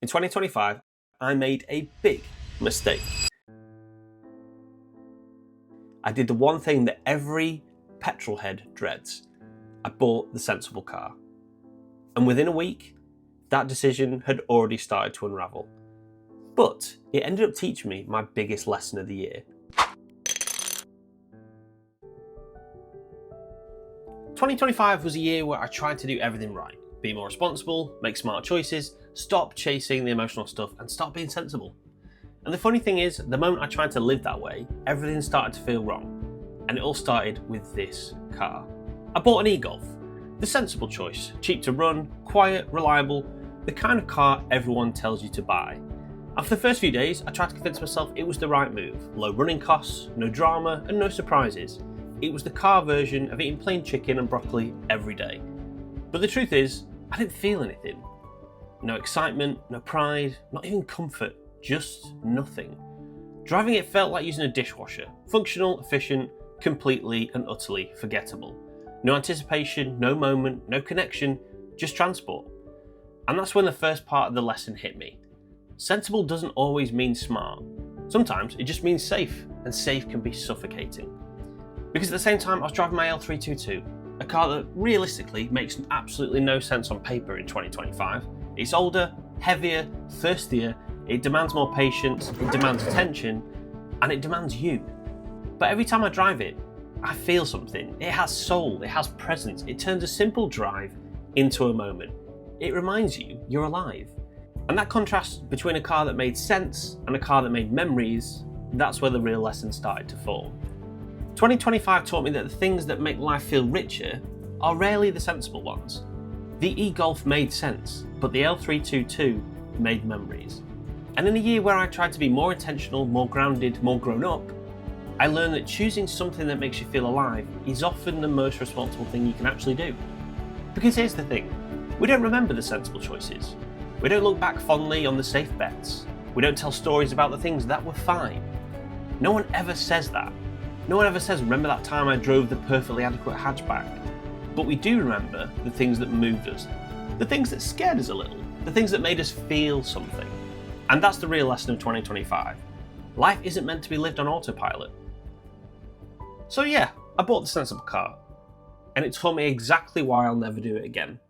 In 2025, I made a big mistake. I did the one thing that every petrolhead dreads. I bought the sensible car. And within a week, that decision had already started to unravel. But it ended up teaching me my biggest lesson of the year. 2025 was a year where I tried to do everything right. Be more responsible, make smart choices, stop chasing the emotional stuff, and start being sensible. And the funny thing is, the moment I tried to live that way, everything started to feel wrong. And it all started with this car. I bought an e-Golf. The sensible choice, cheap to run, quiet, reliable, the kind of car everyone tells you to buy. After the first few days, I tried to convince myself it was the right move. Low running costs, no drama, and no surprises. It was the car version of eating plain chicken and broccoli every day. But the truth is, I didn't feel anything. No excitement, no pride, not even comfort, just nothing. Driving it felt like using a dishwasher. Functional, efficient, completely and utterly forgettable. No anticipation, no moment, no connection, just transport. And that's when the first part of the lesson hit me. Sensible doesn't always mean smart. Sometimes it just means safe, and safe can be suffocating. Because at the same time I was driving my L322, a car that realistically makes absolutely no sense on paper in 2025. It's older, heavier, thirstier, it demands more patience, it demands attention, and it demands you. But every time I drive it, I feel something. It has soul, it has presence, it turns a simple drive into a moment. It reminds you you're alive. And that contrast between a car that made sense and a car that made memories, that's where the real lesson started to form. 2025 taught me that the things that make life feel richer are rarely the sensible ones. The e-Golf made sense, but the L322 made memories. And in a year where I tried to be more intentional, more grounded, more grown up, I learned that choosing something that makes you feel alive is often the most responsible thing you can actually do. Because here's the thing, we don't remember the sensible choices. We don't look back fondly on the safe bets. We don't tell stories about the things that were fine. No one ever says that. No one ever says, remember that time I drove the perfectly adequate hatchback. But we do remember the things that moved us, the things that scared us a little, the things that made us feel something. And that's the real lesson of 2025. Life isn't meant to be lived on autopilot. So yeah, I bought the sensible car, and it taught me exactly why I'll never do it again.